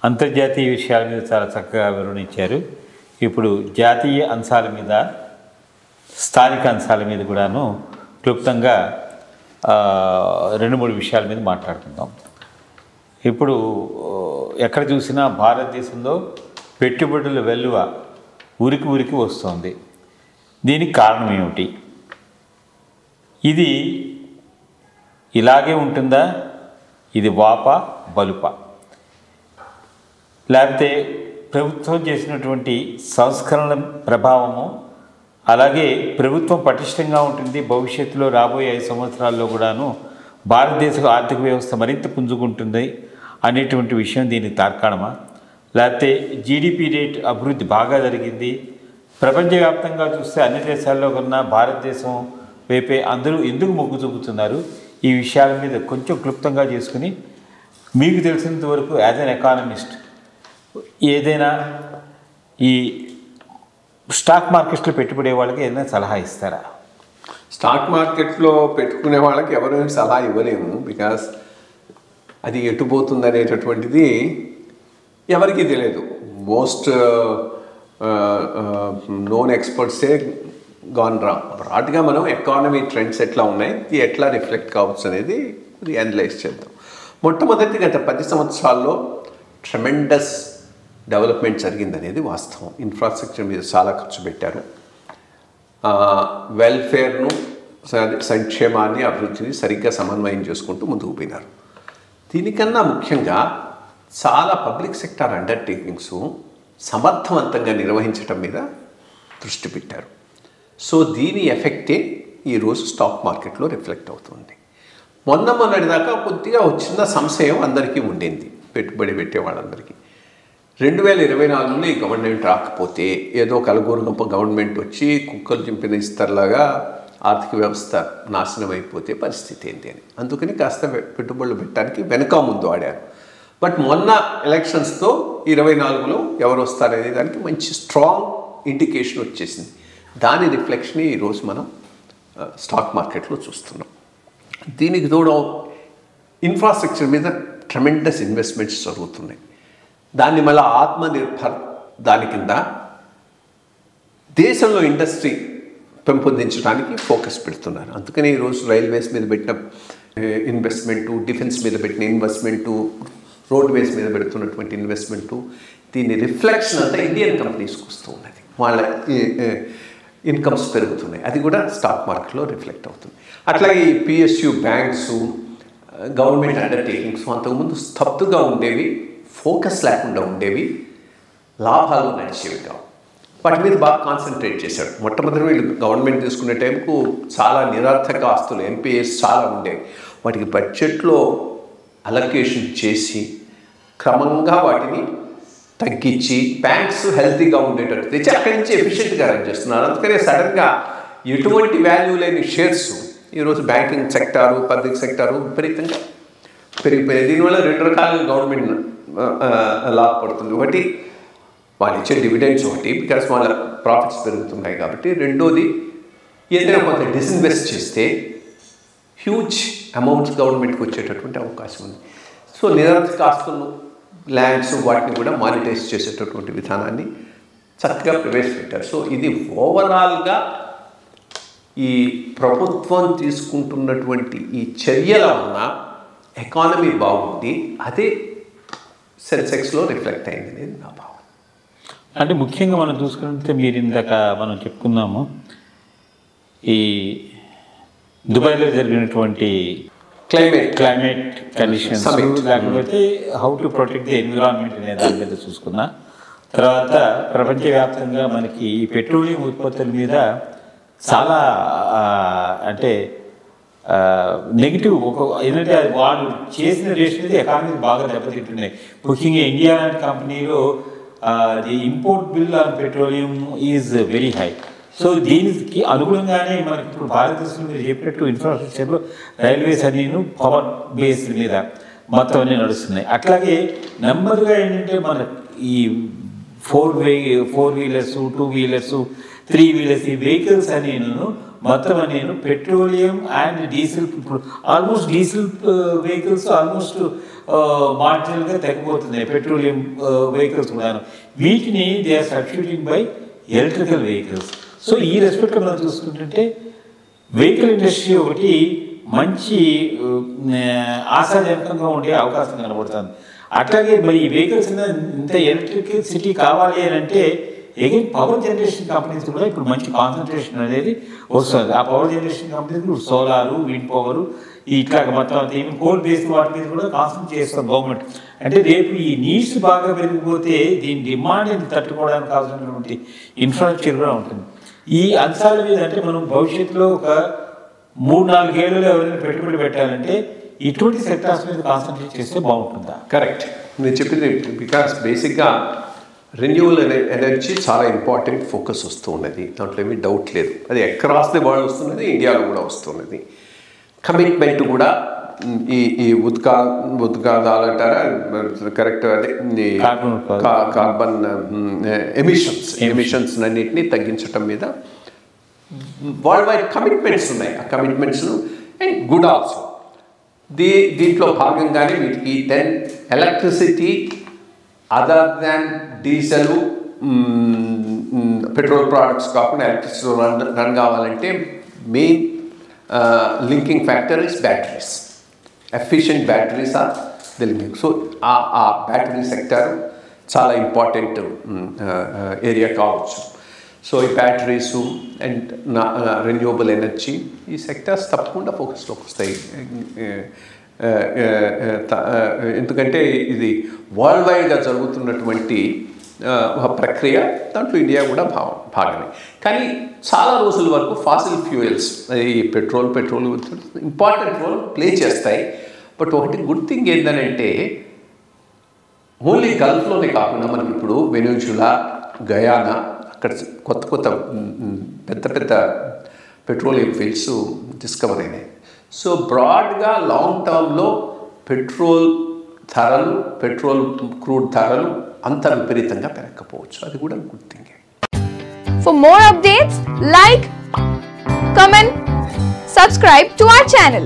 అంతర్జాతీయ విషయాల మీద చాలా చక్కగా వివరించారు. ఇప్పుడు జాతీయ అంశాల మీద, స్థానిక అంశాల మీద కూడాను క్లుప్తంగా 2-3 విషయాల మీద మాట్లాడుకుందాం. ఇప్పుడు ఎక్కడ చూసినా భారతదేశంలో పెట్టుబడుల వెల్లువ ఉరికి వస్తుంది. దీనికి కారణం ఏమిటి? ఇది ఇలాగే ఉంటుందా? ఇది వాప బలుప, లేకపోతే ప్రభుత్వం చేసినటువంటి సంస్కరణల ప్రభావము, అలాగే ప్రభుత్వం పటిష్టంగా ఉంటుంది, భవిష్యత్తులో రాబోయే 5 సంవత్సరాల్లో కూడాను భారతదేశ ఆర్థిక వ్యవస్థ మరింత పుంజుకుంటుంది అనేటువంటి విషయం దీనికి తార్కాణమా? లేకపోతే జీడిపి రేట్ అభివృద్ధి బాగా జరిగింది, ప్రపంచవ్యాప్తంగా చూస్తే అన్ని దేశాల్లో కన్నా భారతదేశం వైపే అందరూ ఎందుకు మొగ్గు చూపుతున్నారు? ఈ విషయాల మీద కొంచెం క్లుప్తంగా చేసుకుని మీకు తెలిసినంత వరకు యాజ్ అన్ ఎకానమిస్ట్ ఏదైనా ఈ స్టాక్ మార్కెట్లో పెట్టుబడే వాళ్ళకి ఏదైనా సలహా ఇస్తారా? స్టాక్ మార్కెట్లో పెట్టుకునే వాళ్ళకి ఎవరైనా సలహా ఇవ్వలేము. బికాస్ అది ఎటుపోతుంది అనేటటువంటిది ఎవరికీ తెలియదు. మోస్ట్ నోన్ ఎక్స్పర్ట్సే బ్రాడ్గా మనం ఎకానమీ ట్రెండ్స్ ఎట్లా ఉన్నాయి, ఇది ఎట్లా రిఫ్లెక్ట్ కావచ్చు అనేది అనలైజ్ చేద్దాం. మొట్టమొదటి గత 10 సంవత్సరాల్లో ట్రెమెండస్ డెవలప్మెంట్ జరిగిందనేది వాస్తవం. ఇన్ఫ్రాస్ట్రక్చర్ మీద చాలా ఖర్చు పెట్టారు. వెల్ఫేర్ను, సంక్షేమాన్ని, అభివృద్ధిని సరిగ్గా సమన్వయం చేసుకుంటూ ముందుకు పోయినారు. దీనికన్నా ముఖ్యంగా చాలా పబ్లిక్ సెక్టార్ అండర్టేకింగ్స్ సమర్థవంతంగా నిర్వహించడం మీద దృష్టి పెట్టారు. సో దీని ఎఫెక్టే ఈరోజు స్టాక్ మార్కెట్లో రిఫ్లెక్ట్ అవుతుంది. మొన్నటిదాకా కొద్దిగా చిన్న సంశయం అందరికీ ఉండింది, పెట్టుబడి పెట్టే వాళ్ళందరికీ. 2024లో ఈ గవర్నమెంట్ రాకపోతే, ఏదో కలగూరు గొప్ప గవర్నమెంట్ వచ్చి కుక్కలు చింపిన ఇస్తర్లాగా ఆర్థిక వ్యవస్థ నాశనం అయిపోతే పరిస్థితి ఏంటి అని అందుకని కాస్త పెట్టుబడులు పెట్టడానికి వెనక ముందు ఆడారు. బట్ మొన్న ఎలక్షన్స్తో 24లో ఎవరు వస్తారనే దానికి మంచి స్ట్రాంగ్ ఇండికేషన్ వచ్చేసింది. దాని రిఫ్లెక్షన్ ఈరోజు మనం స్టాక్ మార్కెట్లో చూస్తున్నాం. దీనికి తోడు ఇన్ఫ్రాస్ట్రక్చర్ మీద ట్రెమెండస్ ఇన్వెస్ట్మెంట్స్ జరుగుతున్నాయి. దాన్ని మళ్ళీ ఆత్మనిర్భర్ దాని కింద దేశంలో ఇండస్ట్రీ పెంపొందించడానికి ఫోకస్ పెడుతున్నారు. అందుకని ఈరోజు రైల్వేస్ మీద పెట్టిన ఇన్వెస్ట్మెంటు, డిఫెన్స్ మీద పెట్టిన ఇన్వెస్ట్మెంటు, రోడ్వేస్ మీద పెడుతున్నటువంటి ఇన్వెస్ట్మెంటు, దీని రిఫ్లెక్షన్ అంతా ఇండియన్ కంపెనీస్కి వస్తూ ఉన్నది. వాళ్ళ ఇన్కమ్స్ పెరుగుతున్నాయి. అది కూడా స్టాక్ మార్కెట్లో రిఫ్లెక్ట్ అవుతుంది. అట్లాగే ఈ పిఎస్యు బ్యాంక్స్, గవర్నమెంట్ అండర్టేకింగ్స్ అంతకుముందు స్తబ్దుగా ఉండేవి, ఫోకస్ లేకుండా ఉండేవి, లాభాలు నడిచేవి కావు. వాటి మీద బాగా కాన్సన్ట్రేట్ చేశాడు. మొట్టమొదటి వీళ్ళు గవర్నమెంట్ తీసుకునే టైంకు చాలా నిరర్థక ఆస్తులు, ఎన్పిఎస్ చాలా ఉండేవి. వాటికి బడ్జెట్లో అలొకేషన్ చేసి క్రమంగా వాటిని తగ్గించి బ్యాంక్స్ హెల్తీగా ఉండేటట్టు తెచ్చి అక్కడి నుంచి ఎఫిషియెంట్గా రన్ చేస్తున్నారు. అందుకనే సడన్గా ఎటువంటి వాల్యూ లేని షేర్స్ ఈరోజు బ్యాంకింగ్ సెక్టారు, పబ్లిక్ సెక్టారు విపరీతంగా పెరిగిపోయాయి. దీనివల్ల 2 రకాలుగా గవర్నమెంట్ లాభపడుతుంది. ఒకటి వాళ్ళు ఇచ్చే డివిడెండ్స్, ఒకటి బికాస్ వాళ్ళ ప్రాఫిట్స్ పెరుగుతున్నాయి కాబట్టి. రెండోది ఏదైనా కొంత డిస్ఇన్వెస్ట్ చేస్తే హ్యూజ్ అమౌంట్స్ గవర్నమెంట్కి వచ్చేటటువంటి అవకాశం ఉంది. సో నిరర్థక ఆస్తులను, ల్యాండ్స్, వాటిని కూడా మానిటైజ్ చేసేటటువంటి విధానాన్ని చక్కగా ప్రవేశపెట్టారు. సో ఇది ఓవరాల్గా ఈ ప్రభుత్వం తీసుకుంటున్నటువంటి ఈ చర్యల వలన ఎకానమీ బాగుంది. అదే సెన్సెక్స్లో రిఫ్లెక్ట్ అయింది అనేది నా భావన. అంటే ముఖ్యంగా మనం చూసుకుంటే మీరు ఇందాక మనం చెప్పుకున్నాము, ఈ దుబాయ్లో జరిగినటువంటి క్లైమేట్ కండిషన్స్, లేకపోతే how to protect the environment అనే దాని మీద చూసుకున్నా. తర్వాత ప్రపంచవ్యాప్తంగా మనకి ఈ పెట్రోలియం ఉత్పత్తుల మీద చాలా అంటే నెగిటివ్ ఏంటంటే వాళ్ళు చేసిన రేట్స్ మీద ఎకానమీ బాగా దెబ్బతింటున్నాయి. ముఖ్యంగా ఇండియా లాంటి కంపెనీలో the import bill on petroleum is very high. So దీనికి అనుగుణంగానే మనకి ఇప్పుడు భారతదేశంలో మీరు చెప్పినట్టు ఇన్ఫ్రాస్ట్రక్చర్లో రైల్వేస్ అన్నీ పవర్ బేస్ మీద మొత్తం అన్నీ నడుస్తున్నాయి. అట్లాగే నెంబర్గా ఏంటంటే మన ఈ 4 వీలర్స్, 2 వీలర్స్, 3 వీలర్స్ ఈ వెహికల్స్ అనేను మొత్తం నేను పెట్రోలియం అండ్ డీజిల్, ఇప్పుడు ఆల్మోస్ట్ డీజిల్ వెహికల్స్ ఆల్మోస్ట్ మార్జినల్గా తగ్గిపోతున్నాయి, పెట్రోలియం వెహికల్స్ కూడా. వీటిని they are substituting by electrical vehicles. So ఈ రెస్పెక్ట్లో మనం చూసుకుంటుంటే వెహికల్ ఇండస్ట్రీ ఒకటి మంచి ఆశాజనకంగా ఉండే అవకాశం కనబడుతుంది. అట్లాగే మరి ఈ వెహికల్స్ ఇంత ఎలక్ట్రిసిటీ కావాలి అని అంటే అగైన్ పవర్ జనరేషన్ కంపెనీస్ కూడా ఇప్పుడు మంచి కాన్సన్ట్రేషన్ అనేది వస్తుంది. ఆ పవర్ జనరేషన్ కంపెనీస్ ఇప్పుడు సోలారు, విండ్ పవరు, ఇట్లా మొత్తం ఈవెన్ కోల్ బేస్డ్ వాటి మీద కూడా కాన్సన్ట్రేట్ చేస్తుంది గవర్నమెంట్. అంటే రేపు ఈ నీడ్స్ బాగా పెరిగిపోతే దీని డిమాండ్ని తట్టుకోవడానికి కావాల్సినటువంటి ఇన్ఫ్రాస్ట్రక్చర్ కూడా ఉంటుంది. ఈ అంశాల మీద అంటే మనం భవిష్యత్తులో ఒక 3-4 ఏళ్ళలో ఎవరైనా పెట్టుబడి పెట్టాలంటే ఇటువంటి సెక్టార్స్ మీద కాన్సన్ట్రేట్ చేస్తే బాగుంటుందా? కరెక్ట్, నేను చెప్పింది. బికాస్ బేసిక్గా రెన్యూవల్ ఎనర్జీ చాలా ఇంపార్టెంట్ ఫోకస్ వస్తూ ఉన్నది, దాంట్లో ఏమీ డౌట్ లేదు. అది అక్రాస్ ది వరల్డ్ వస్తున్నది, ఇండియాలో కూడా వస్తున్నది. కమిట్మెంట్ కూడా ఈ ఉద్గాదాలు అంటారా, కరెక్ట్, అదే కార్బన్ ఎమిషన్స్ అన్నింటినీ తగ్గించడం మీద వరల్డ్ వైడ్ కమిట్మెంట్స్ ఉన్నాయి. ఆ కమిట్మెంట్స్ అండ్ గుడ్ ఆల్సో దీంట్లో భాగంగానే వీటికి then electricity other than diesel, petrol products కాకుండా ఎలక్ట్రిసిటీ రన్ కావాలంటే main linking factor is batteries. Efficient batteries are the linking. So ఆ బ్యాటరీ సెక్టర్ చాలా ఇంపార్టెంట్ ఏరియా కావచ్చు. సో ఈ బ్యాటరీస్ అండ్ రెన్యూవబుల్ ఎనర్జీ, ఈ సెక్టర్స్ తప్పకుండా ఫోకస్లోకి వస్తాయి. ఎందుకంటే ఇది వరల్డ్ వైడ్గా జరుగుతున్నటువంటి ప్రక్రియ, దాంట్లో ఇండియా కూడా భాగమే. కానీ చాలా రోజుల వరకు ఫాసిల్ ఫ్యూయల్స్, ఈ పెట్రోల్ ఇంపార్టెంట్ రోల్ ప్లే చేస్తాయి. బట్ ఒకటి గుడ్ థింగ్ ఏంటంటే ఓన్లీ గల్ఫ్లోనే కాకుండా మనకి ఇప్పుడు వెనెజులా, గయానా, అక్కడ కొత్త పెద్ద పెట్రోలియం ఫీల్డ్స్ డిస్కవర్ అయినాయి. సో బ్రాడ్గా లాంగ్ టర్మ్లో పెట్రోల్ క్రూడ్ ధరలు అంత విపరీతంగా పెరగకపోవచ్చు, అది కూడా good thing. For more updates, like, comment, subscribe to our channel.